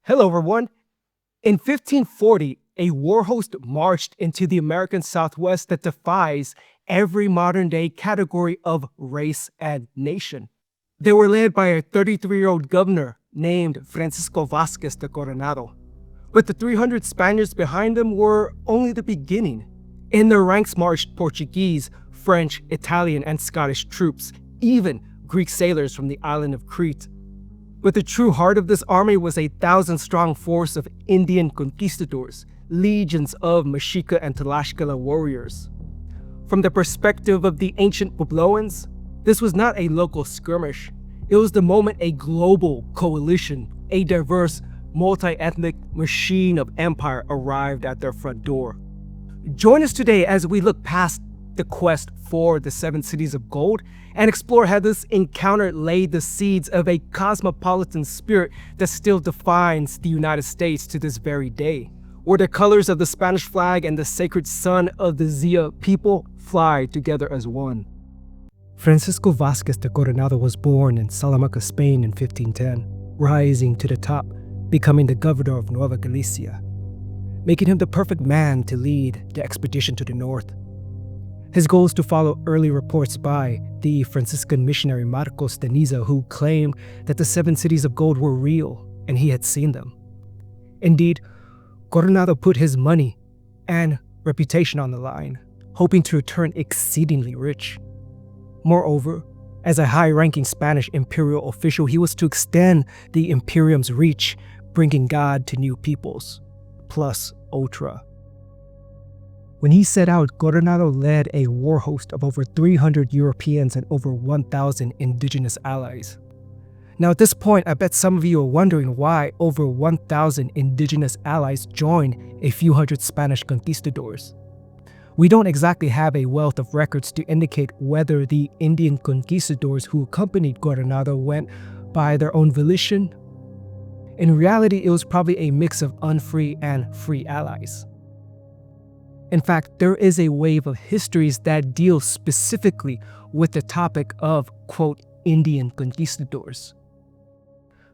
Hello, everyone. In 1540, a warhost marched into the American Southwest that defies every modern-day category of race and nation. They were led by a 33-year-old governor named Francisco Vázquez de Coronado. But the 300 Spaniards behind them were only the beginning. In their ranks marched Portuguese, French, Italian, and Scottish troops, even Greek sailors from the island of Crete. But the true heart of this army was a 1,000-strong force of Indian conquistadors, legions of Mexica and Tlaxcala warriors. From the perspective of the ancient Puebloans, this was not a local skirmish. It was the moment a global coalition, a diverse, multi-ethnic machine of empire arrived at their front door. Join us today as we look past the quest for the 7 cities of gold and explore how this encounter laid the seeds of a cosmopolitan spirit that still defines the United States to this very day, where the colors of the Spanish flag and the sacred sun of the Zia people fly together as one. Francisco Vázquez de Coronado was born in Salamanca, Spain in 1510, rising to the top, becoming the governor of Nueva Galicia, making him the perfect man to lead the expedition to the north. His goal is to follow early reports by the Franciscan missionary Marcos de Niza, who claimed that the 7 cities of gold were real and he had seen them. Indeed, Coronado put his money and reputation on the line, hoping to return exceedingly rich. Moreover, as a high-ranking Spanish imperial official, he was to extend the imperium's reach, bringing God to new peoples, plus ultra. When he set out, Coronado led a war host of over 300 Europeans and over 1,000 indigenous allies. Now at this point, I bet some of you are wondering why over 1,000 indigenous allies joined a few hundred Spanish conquistadors. We don't exactly have a wealth of records to indicate whether the Indian conquistadors who accompanied Coronado went by their own volition. In reality, it was probably a mix of unfree and free allies. In fact, there is a wave of histories that deal specifically with the topic of, quote, Indian conquistadors.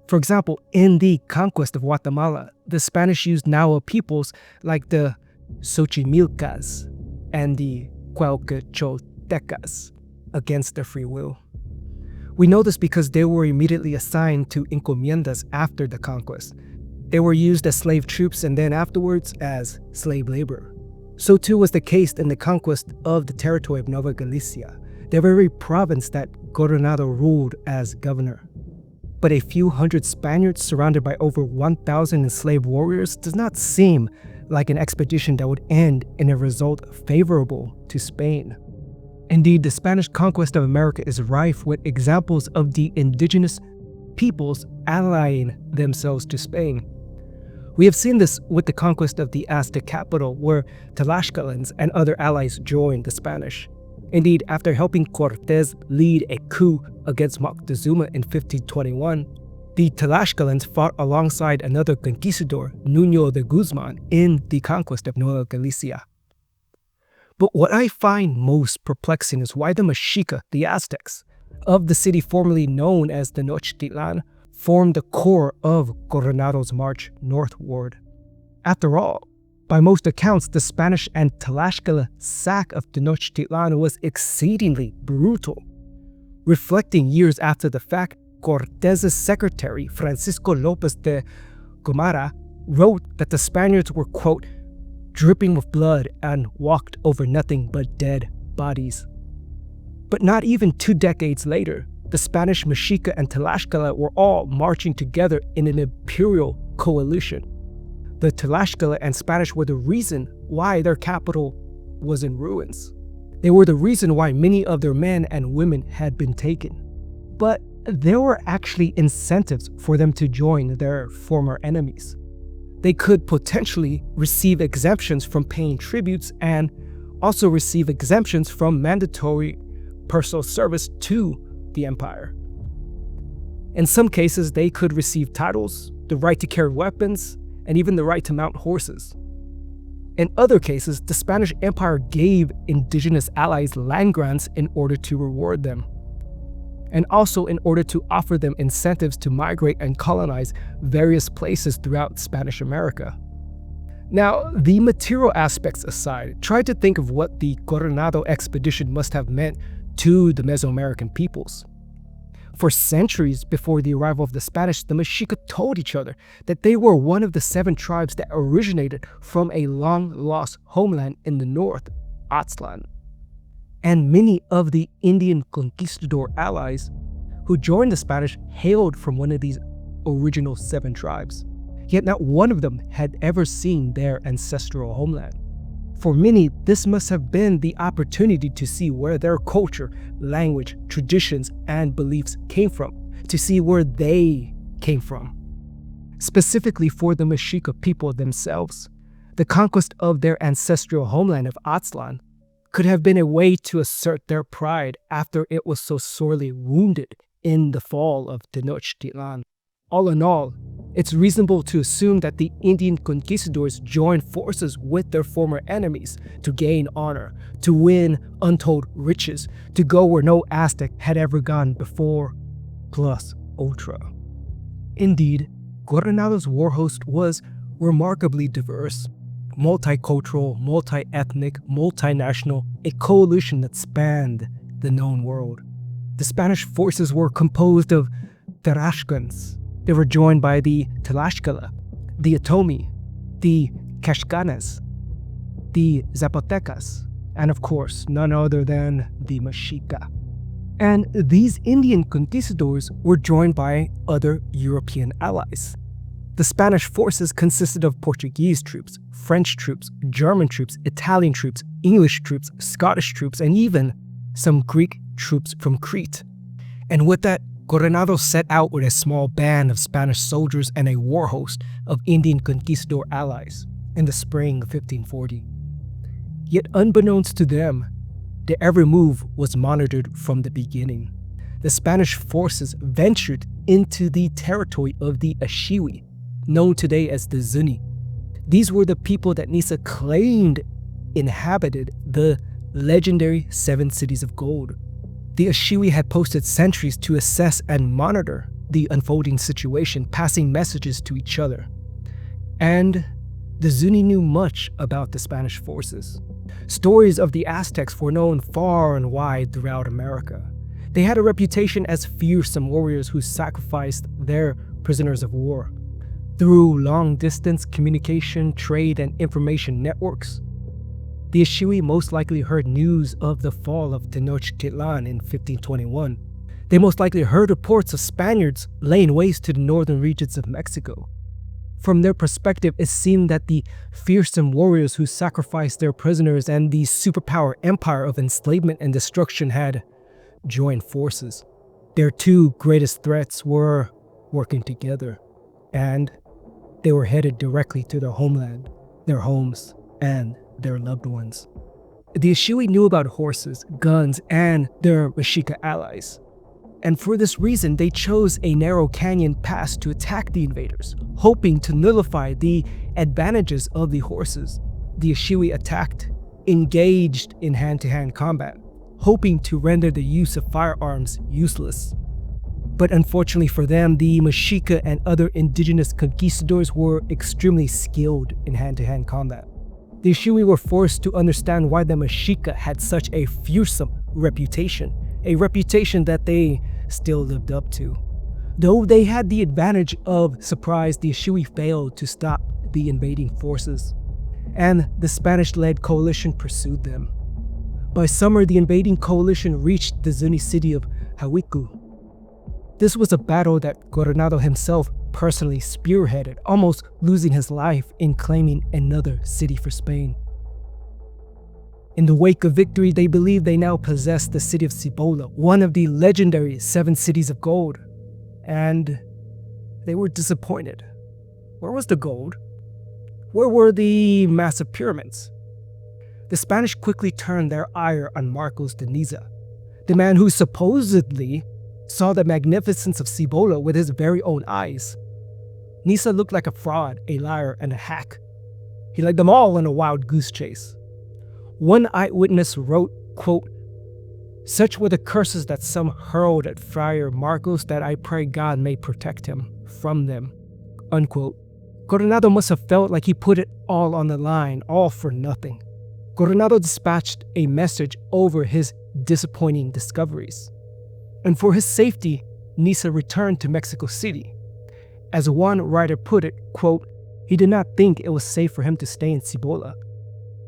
For example, in the conquest of Guatemala, the Spanish used Nahua peoples like the Xochimilcas and the Cuauhquechotecas against their free will. We know this because they were immediately assigned to encomiendas after the conquest. They were used as slave troops and then afterwards as slave labor. So too was the case in the conquest of the territory of Nueva Galicia, the very province that Coronado ruled as governor. But a few hundred Spaniards surrounded by over 1,000 enslaved warriors does not seem like an expedition that would end in a result favorable to Spain. Indeed, the Spanish conquest of America is rife with examples of the indigenous peoples allying themselves to Spain. We have seen this with the conquest of the Aztec capital, where Tlaxcalans and other allies joined the Spanish. Indeed, after helping Cortés lead a coup against Moctezuma in 1521, the Tlaxcalans fought alongside another conquistador, Nuño de Guzman, in the conquest of Nueva Galicia. But what I find most perplexing is why the Mexica, the Aztecs, of the city formerly known as Tenochtitlan, formed the core of Coronado's march northward. After all, by most accounts, the Spanish and Tlaxcala sack of Tenochtitlan was exceedingly brutal. Reflecting years after the fact, Cortés's secretary, Francisco López de Gomara, wrote that the Spaniards were, quote, dripping with blood and walked over nothing but dead bodies. But not even 2 decades later, the Spanish Mexica and Tlaxcala were all marching together in an imperial coalition. The Tlaxcala and Spanish were the reason why their capital was in ruins. They were the reason why many of their men and women had been taken. But there were actually incentives for them to join their former enemies. They could potentially receive exemptions from paying tributes and also receive exemptions from mandatory personal service to the empire. In some cases, they could receive titles, the right to carry weapons, and even the right to mount horses. In other cases, the Spanish Empire gave indigenous allies land grants in order to reward them. and also in order to offer them incentives to migrate and colonize various places throughout Spanish America. Now, the material aspects aside, try to think of what the Coronado Expedition must have meant to the Mesoamerican peoples. For centuries before the arrival of the Spanish, the Mexica told each other that they were one of the 7 tribes that originated from a long-lost homeland in the north, Aztlan. And many of the Indian conquistador allies who joined the Spanish hailed from one of these original 7 tribes. Yet not one of them had ever seen their ancestral homeland. For many, this must have been the opportunity to see where their culture, language, traditions, and beliefs came from, to see where they came from. Specifically for the Mexica people themselves, the conquest of their ancestral homeland of Aztlan could have been a way to assert their pride after it was so sorely wounded in the fall of Tenochtitlan. All in all, it's reasonable to assume that the Indian conquistadors joined forces with their former enemies to gain honor, to win untold riches, to go where no Aztec had ever gone before, plus ultra. Indeed, Coronado's warhost was remarkably diverse, multicultural, multi-ethnic, multinational, a coalition that spanned the known world. The Spanish forces were composed of Tarascans. They were joined by the Tlaxcala, the Otomi, the Kashkanas, the Zapotecas, and of course, none other than the Mexica. And these Indian conquistadors were joined by other European allies. The Spanish forces consisted of Portuguese troops, French troops, German troops, Italian troops, English troops, Scottish troops, and even some Greek troops from Crete. And with that, Coronado set out with a small band of Spanish soldiers and a war host of Indian conquistador allies in the spring of 1540. Yet unbeknownst to them, their every move was monitored from the beginning. The Spanish forces ventured into the territory of the Ashiwi, known today as the Zuni. These were the people that Nisa claimed inhabited the legendary 7 cities of gold. The Ashiwi had posted sentries to assess and monitor the unfolding situation, passing messages to each other. And the Zuni knew much about the Spanish forces. Stories of the Aztecs were known far and wide throughout America. They had a reputation as fearsome warriors who sacrificed their prisoners of war. Through long-distance communication, trade, and information networks, the Ashiwi most likely heard news of the fall of Tenochtitlan in 1521. They most likely heard reports of Spaniards laying waste to the northern regions of Mexico. From their perspective, it seemed that the fearsome warriors who sacrificed their prisoners and the superpower empire of enslavement and destruction had joined forces. Their 2 greatest threats were working together, and they were headed directly to their homeland, their homes, and their loved ones. The Ashiwi knew about horses, guns, and their Mexica allies. And for this reason, they chose a narrow canyon pass to attack the invaders, hoping to nullify the advantages of the horses. The Ashiwi attacked, engaged in hand-to-hand combat, hoping to render the use of firearms useless. But unfortunately for them, the Mexica and other indigenous conquistadors were extremely skilled in hand-to-hand combat. The Ashiwi were forced to understand why the Mexica had such a fearsome reputation, a reputation that they still lived up to. Though they had the advantage of surprise, the Ashiwi failed to stop the invading forces, and the Spanish-led coalition pursued them. By summer, the invading coalition reached the Zuni city of Hawiku. This was a battle that Coronado himself personally spearheaded, almost losing his life in claiming another city for Spain. In the wake of victory, they believed they now possessed the city of Cibola, one of the legendary 7 cities of gold. And they were disappointed. Where was the gold? Where were the massive pyramids? The Spanish quickly turned their ire on Marcos de Niza, the man who supposedly saw the magnificence of Cibola with his very own eyes. Niza looked like a fraud, a liar, and a hack. He led them all in a wild goose chase. One eyewitness wrote, quote, Such were the curses that some hurled at Friar Marcos that I pray God may protect him from them." Unquote. Coronado must have felt like he put it all on the line, all for nothing. Coronado dispatched a message over his disappointing discoveries. And for his safety, Niza returned to Mexico City. As one writer put it, quote, "He did not think it was safe for him to stay in Cibola,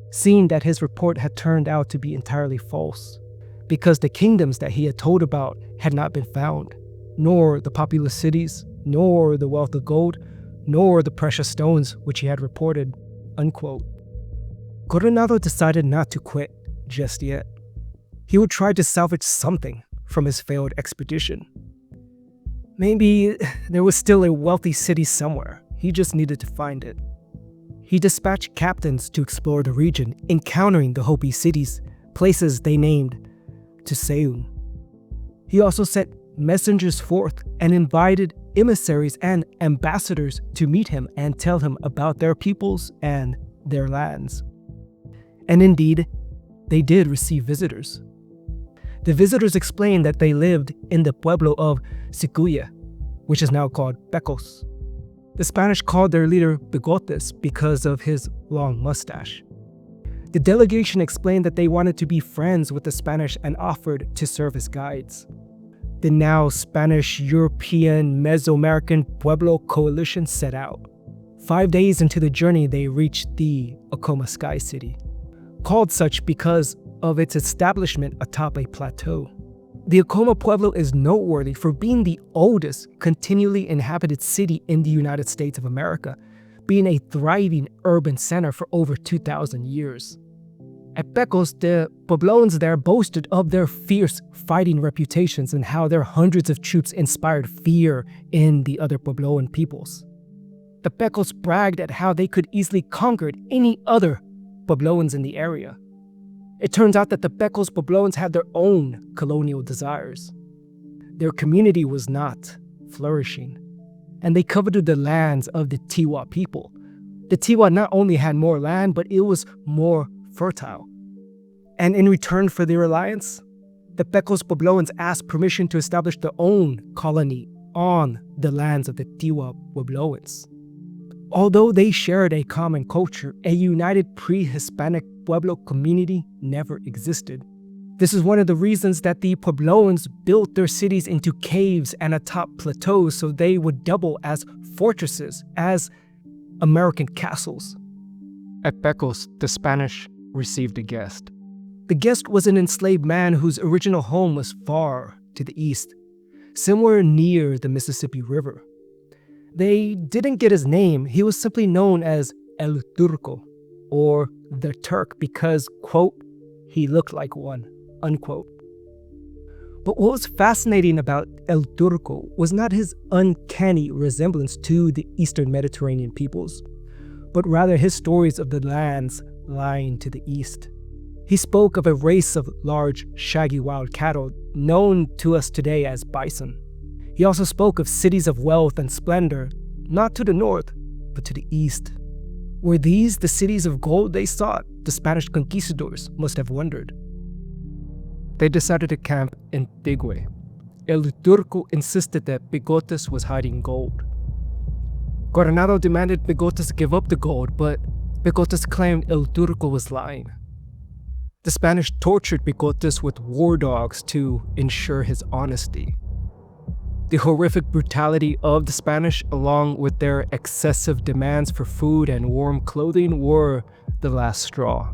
seeing that his report had turned out to be entirely false, because the kingdoms that he had told about had not been found, nor the populous cities, nor the wealth of gold, nor the precious stones which he had reported." Unquote. Coronado decided not to quit just yet. He would try to salvage something from his failed expedition. Maybe there was still a wealthy city somewhere. He just needed to find it. He dispatched captains to explore the region, encountering the Hopi cities, places they named Tusaun. He also sent messengers forth and invited emissaries and ambassadors to meet him and tell him about their peoples and their lands. And indeed, they did receive visitors. The visitors explained that they lived in the pueblo of Cicuya, which is now called Pecos. The Spanish called their leader Bigotes because of his long mustache. The delegation explained that they wanted to be friends with the Spanish and offered to serve as guides. The now Spanish-European Mesoamerican Pueblo coalition set out. 5 days into the journey, they reached the Acoma Sky City, called such because of its establishment atop a plateau. The Acoma Pueblo is noteworthy for being the oldest continually inhabited city in the United States of America, being a thriving urban center for over 2,000 years. At Pecos, the Puebloans there boasted of their fierce fighting reputations and how their hundreds of troops inspired fear in the other Puebloan peoples. The Pecos bragged at how they could easily conquer any other Puebloans in the area. It turns out that the Pecos Puebloans had their own colonial desires. Their community was not flourishing, and they coveted the lands of the Tiwa people. The Tiwa not only had more land, but it was more fertile. And in return for their alliance, the Pecos Puebloans asked permission to establish their own colony on the lands of the Tiwa Puebloans. Although they shared a common culture, a united pre-Hispanic Pueblo community never existed. This is one of the reasons that the Puebloans built their cities into caves and atop plateaus so they would double as fortresses, as American castles. At Pecos, the Spanish received a guest. The guest was an enslaved man whose original home was far to the east, somewhere near the Mississippi River. They didn't get his name. He was simply known as El Turco, or the Turk, because, quote, he looked like one, unquote. But what was fascinating about El Turco was not his uncanny resemblance to the Eastern Mediterranean peoples, but rather his stories of the lands lying to the east. He spoke of a race of large, shaggy wild cattle known to us today as bison. He also spoke of cities of wealth and splendor, not to the north, but to the east. Were these the cities of gold they sought? The Spanish conquistadors must have wondered. They decided to camp in Tigüe. El Turco insisted that Bigotes was hiding gold. Coronado demanded Bigotes give up the gold, but Bigotes claimed El Turco was lying. The Spanish tortured Bigotes with war dogs to ensure his honesty. The horrific brutality of the Spanish, along with their excessive demands for food and warm clothing, were the last straw.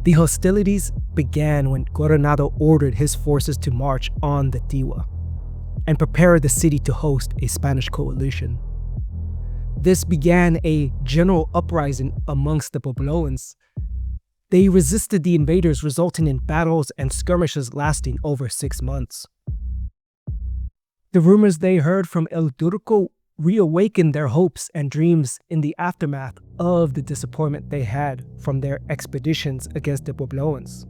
The hostilities began when Coronado ordered his forces to march on the Tiwa and prepare the city to host a Spanish coalition. This began a general uprising amongst the Puebloans. They resisted the invaders, resulting in battles and skirmishes lasting over 6 months. The rumors they heard from El Turco reawakened their hopes and dreams in the aftermath of the disappointment they had from their expeditions against the Puebloans.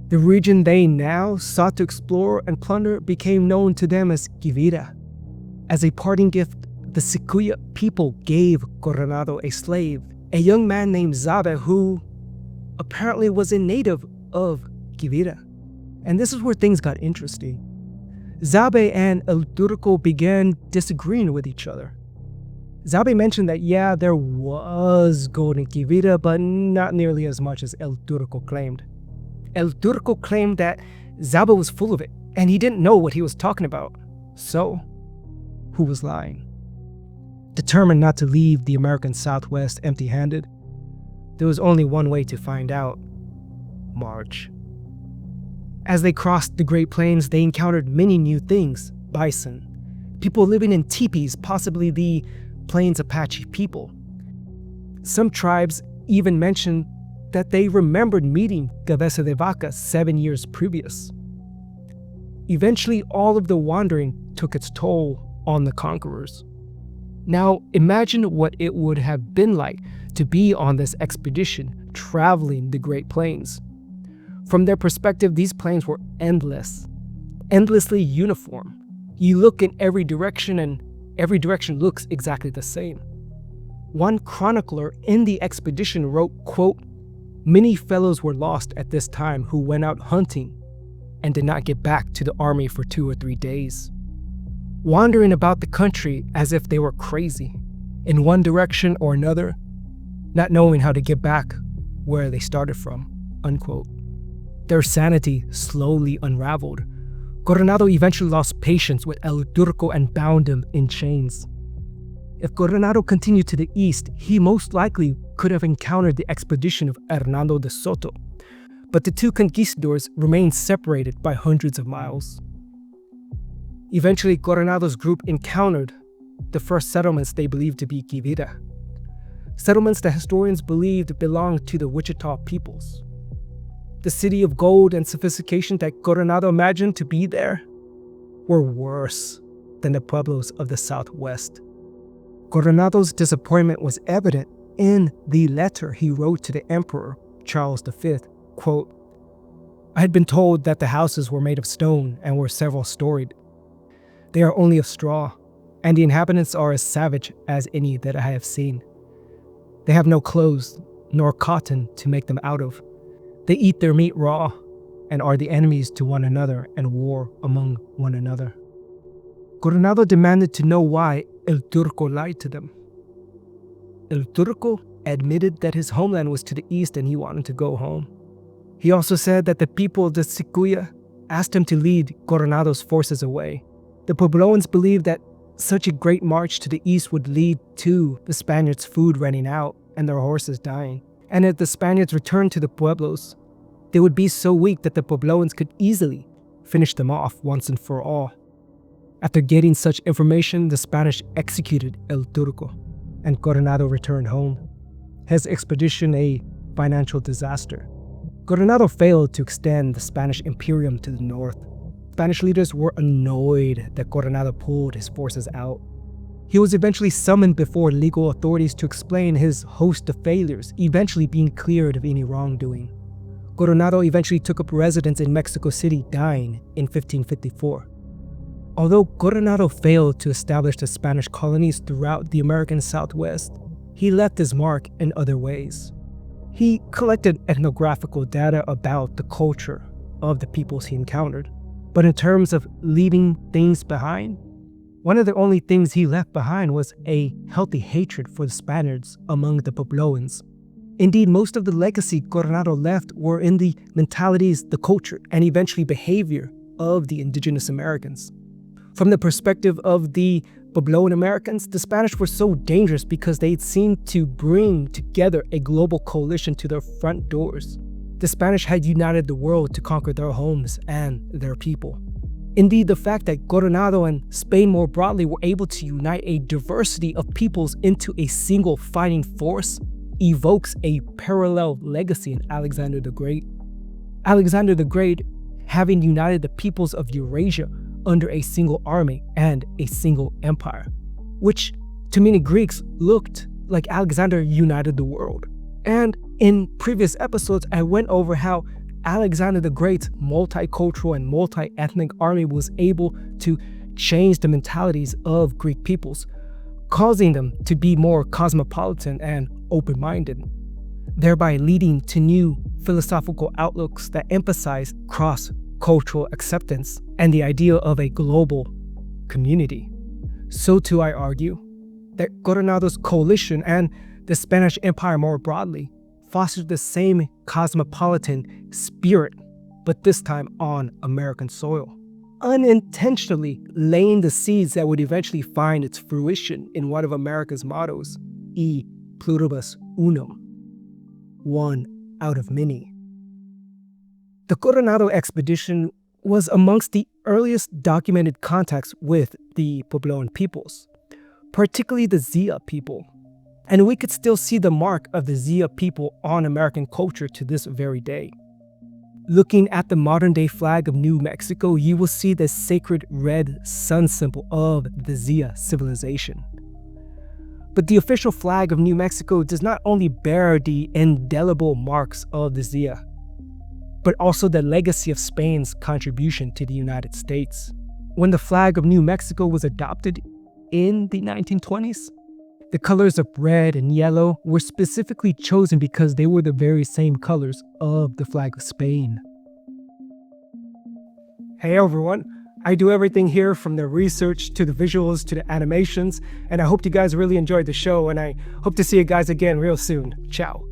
The region they now sought to explore and plunder became known to them as Quivira. As a parting gift, the Cicuya people gave Coronado a slave, a young man named Zabe who apparently was a native of Quivira. And this is where things got interesting. Zabe and El Turco began disagreeing with each other. Zabe mentioned that, yeah, there was gold in Quivira, but not nearly as much as El Turco claimed. El Turco claimed that Zabe was full of it, and he didn't know what he was talking about. So, who was lying? Determined not to leave the American Southwest empty-handed, there was only one way to find out: march. As they crossed the Great Plains, they encountered many new things: bison, people living in teepees, possibly the Plains Apache people. Some tribes even mentioned that they remembered meeting Cabeza de Vaca 7 years previous. Eventually, all of the wandering took its toll on the conquerors. Now, imagine what it would have been like to be on this expedition, traveling the Great Plains. From their perspective, these plains were endless, endlessly uniform. You look in every direction and every direction looks exactly the same. One chronicler in the expedition wrote, quote, "Many fellows were lost at this time who went out hunting and did not get back to the army for 2 or 3 days, wandering about the country as if they were crazy, in one direction or another, not knowing how to get back where they started from," unquote. Their sanity slowly unraveled. Coronado eventually lost patience with El Turco and bound him in chains. If Coronado continued to the east, he most likely could have encountered the expedition of Hernando de Soto, but the two conquistadors remained separated by hundreds of miles. Eventually, Coronado's group encountered the first settlements they believed to be Quivira, settlements that historians believed belonged to the Wichita peoples. The city of gold and sophistication that Coronado imagined to be there were worse than the pueblos of the Southwest. Coronado's disappointment was evident in the letter he wrote to the Emperor Charles V, quote, "I had been told that the houses were made of stone and were several storied. They are only of straw, and the inhabitants are as savage as any that I have seen. They have no clothes nor cotton to make them out of. They eat their meat raw and are the enemies to one another and war among one another." Coronado demanded to know why El Turco lied to them. El Turco admitted that his homeland was to the east and he wanted to go home. He also said that the people of the Sicuya asked him to lead Coronado's forces away. The Puebloans believed that such a great march to the east would lead to the Spaniards' food running out and their horses dying. And if the Spaniards returned to the pueblos, they would be so weak that the Puebloans could easily finish them off once and for all. After getting such information, the Spanish executed El Turco, and Coronado returned home. His expedition a financial disaster. Coronado failed to extend the Spanish imperium to the north. Spanish leaders were annoyed that Coronado pulled his forces out. He was eventually summoned before legal authorities to explain his host of failures, eventually being cleared of any wrongdoing. Coronado eventually took up residence in Mexico City, dying in 1554. Although Coronado failed to establish the Spanish colonies throughout the American Southwest, he left his mark in other ways. He collected ethnographical data about the culture of the peoples he encountered. But in terms of leaving things behind, one of the only things he left behind was a healthy hatred for the Spaniards among the Puebloans. Indeed, most of the legacy Coronado left were in the mentalities, the culture, and eventually behavior of the indigenous Americans. From the perspective of the Puebloan Americans, the Spanish were so dangerous because they seemed to bring together a global coalition to their front doors. The Spanish had united the world to conquer their homes and their people. Indeed, the fact that Coronado and Spain more broadly were able to unite a diversity of peoples into a single fighting force evokes a parallel legacy in Alexander the Great. Alexander the Great having united the peoples of Eurasia under a single army and a single empire, which to many Greeks looked like Alexander united the world. And in previous episodes, I went over how Alexander the Great's multicultural and multi-ethnic army was able to change the mentalities of Greek peoples, causing them to be more cosmopolitan and open-minded, thereby leading to new philosophical outlooks that emphasize cultural acceptance, and the idea of a global community. So too, I argue that Coronado's coalition and the Spanish Empire more broadly fostered the same cosmopolitan spirit, but this time on American soil, unintentionally laying the seeds that would eventually find its fruition in one of America's mottos, E pluribus unum, one out of many. The Coronado Expedition was amongst the earliest documented contacts with the Puebloan peoples, particularly the Zia people. And we could still see the mark of the Zia people on American culture to this very day. Looking at the modern-day flag of New Mexico, you will see the sacred red sun symbol of the Zia civilization. But the official flag of New Mexico does not only bear the indelible marks of the Zia, but also the legacy of Spain's contribution to the United States. When the flag of New Mexico was adopted in the 1920s, the colors of red and yellow were specifically chosen because they were the very same colors of the flag of Spain. Hey everyone, I do everything here from the research to the visuals to the animations, and I hope you guys really enjoyed the show, and I hope to see you guys again real soon. Ciao.